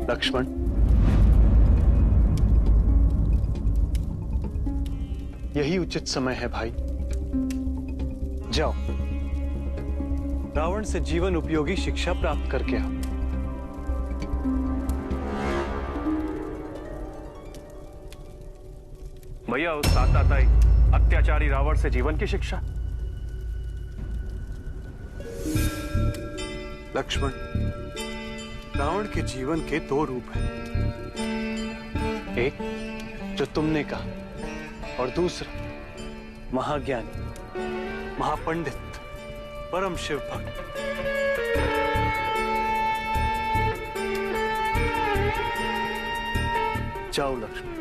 लक्ष्मण, यही उचित समय है भाई। जाओ, रावण से जीवन उपयोगी शिक्षा प्राप्त करके आओ। भैया, उस ताताई अत्याचारी रावण से जीवन की शिक्षा। लक्ष्मण, रावण के जीवन के दो रूप हैं, एक जो तुमने कहा और दूसरा महाज्ञानी, महापंडित, परम शिव भक्त। जाओ लक्ष्मण,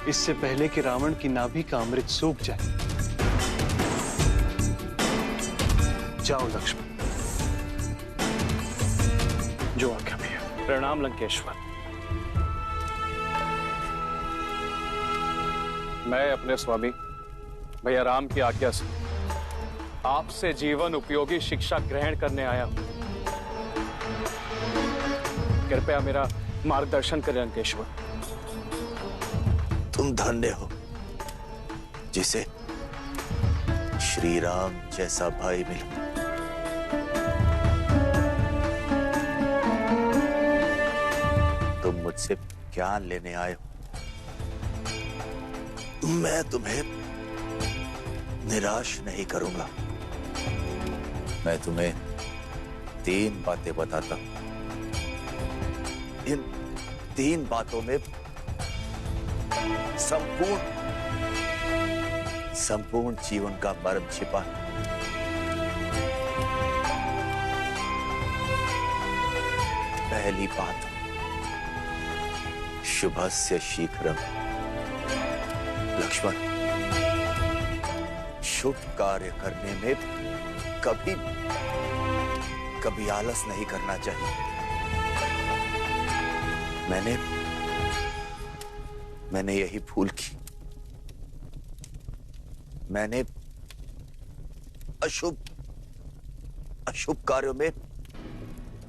इससे पहले कि रावण की नाभि का अमृत सूख जाए। जाओ लक्ष्मण। जो आज्ञा भैया। प्रणाम लंकेश्वर। मैं अपने स्वामी भैया राम की आज्ञा से आपसे जीवन उपयोगी शिक्षा ग्रहण करने आया हूं। कृपया मेरा मार्गदर्शन करें लंकेश्वर। तुम धन्य हो जिसे श्री राम जैसा भाई मिला। तुम मुझसे ज्ञान लेने आए हो, मैं तुम्हें निराश नहीं करूंगा। मैं तुम्हें 3 बातें बताता हूं। इन 3 बातों में संपूर्ण जीवन का मर्म छिपा है। पहली बात, शुभस्य शीघ्रम। लक्ष्मण, शुभ कार्य करने में कभी आलस नहीं करना चाहिए। मैंने यही भूल की। मैंने अशुभ कार्यों में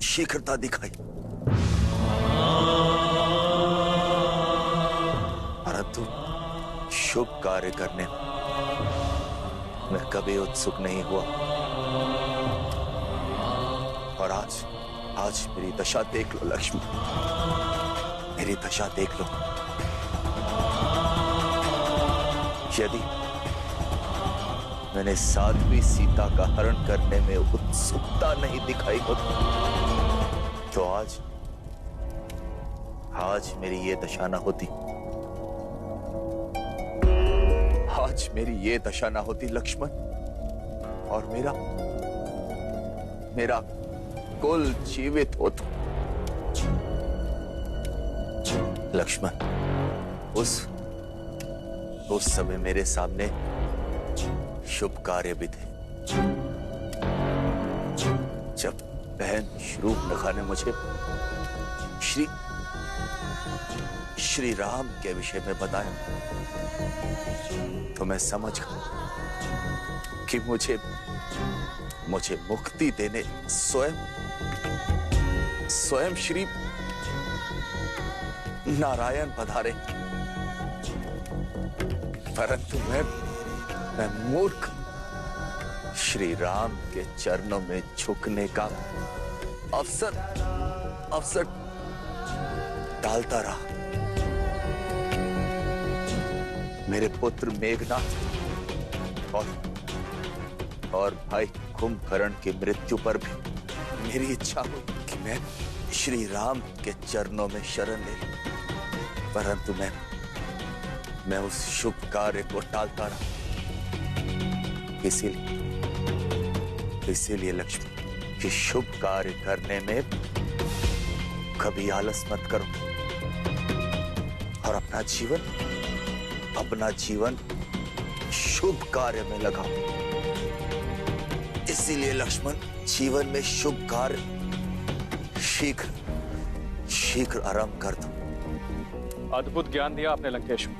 शीघ्रता दिखाई, परंतु शुभ कार्य करने में कभी उत्सुक नहीं हुआ। और आज मेरी दशा देख लो लक्ष्मण, मेरी दशा देख लो। यदि मैंने साध्वी सीता का हरण करने में उत्सुकता नहीं दिखाई होती तो आज मेरी ये दशा ना होती। आज मेरी ये दशा ना होती लक्ष्मण, और मेरा कुल जीवित होता। लक्ष्मण, उस समय मेरे सामने शुभ कार्य भी थे। जब बहन शूर्पणखा ने मुझे श्री राम के विषय में बताया तो मैं समझ गया कि मुझे मुक्ति देने स्वयं श्री नारायण पधारे। परंतु मैं मूर्ख श्री राम के चरणों में झुकने का अवसर टालता रहा। मेरे पुत्र मेघनाथ और भाई कुंभकर्ण की मृत्यु पर भी मेरी इच्छा हुई कि मैं श्री राम के चरणों में शरण ले लूं, परंतु मैं उस शुभ कार्य को टालता रहा। इसीलिए लक्ष्मण, कि शुभ कार्य करने में कभी आलस मत करो और अपना जीवन शुभ कार्य में लगाओ। इसीलिए लक्ष्मण, जीवन में शुभ कार्य शीघ्र आरंभ कर दो। अद्भुत ज्ञान दिया आपने लंकेश्वर।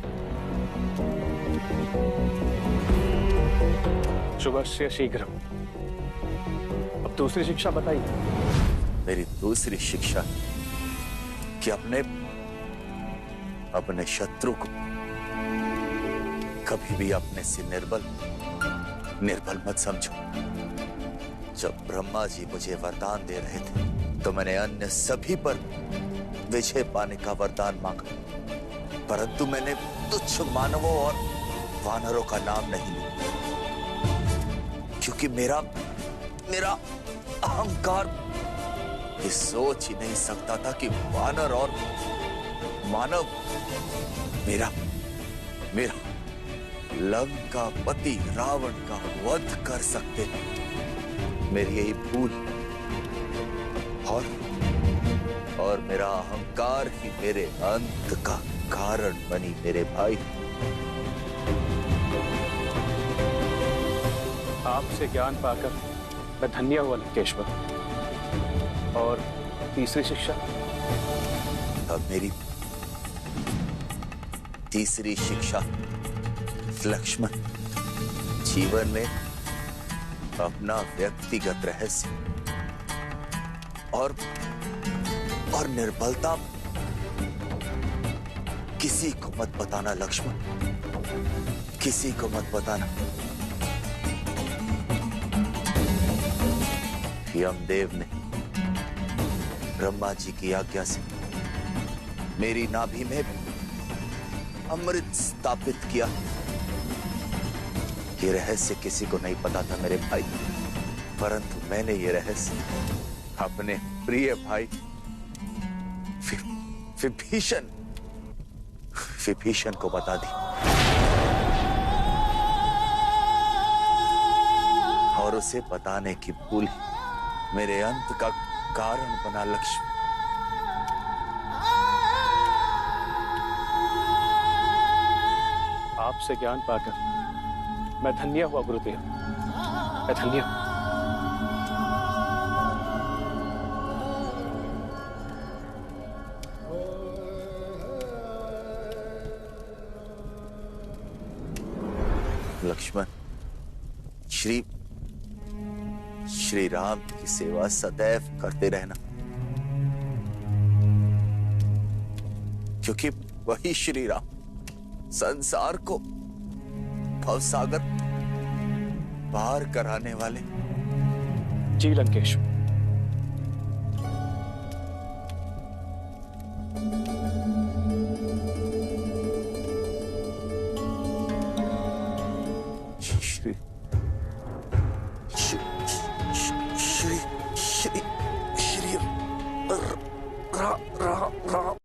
शुभस्य शीघ्रम। अब दूसरी शिक्षा बताइए। मेरी दूसरी शिक्षा कि अपने शत्रु को कभी भी अपने से निर्बल मत समझो। जब ब्रह्मा जी मुझे वरदान दे रहे थे तो मैंने अन्य सभी पर विजय पाने का वरदान मांगा, परंतु मैंने तुच्छ मानवों और वानरों का नाम नहीं लिया, क्योंकि मेरा अहंकार ये सोच ही नहीं सकता था कि वानर और मानव मेरा लंकापति रावण का वध कर सकते हैं। मेरी यही भूल और मेरा अहंकार ही मेरे अंत का कारण बनी मेरे भाई। आपसे ज्ञान पाकर मैं धन्य हुआ लंकेश्वर। और तीसरी शिक्षा? अब मेरी तीसरी शिक्षा, लक्ष्मण, जीवन में अपना व्यक्तिगत रहस्य और निर्बलता किसी को मत बताना लक्ष्मण, किसी को मत बताना। यमदेव ने ब्रह्मा जी की आज्ञा से मेरी नाभि में अमृत स्थापित किया। ये रहस्य किसी को नहीं पता था मेरे भाई, परंतु मैंने ये रहस्य अपने प्रिय भाई विभीषण को बता दी, और उसे बताने की भूल मेरे अंत का कारण बना लक्ष्मण। आपसे ज्ञान पाकर मैं धन्य हुआ गुरुदेव, मैं धन्य हूं। लक्ष्मण, श्री राम की सेवा सदैव करते रहना, क्योंकि वही श्री राम संसार को भवसागर पार कराने वाले। जी लंकेश्वर। श्री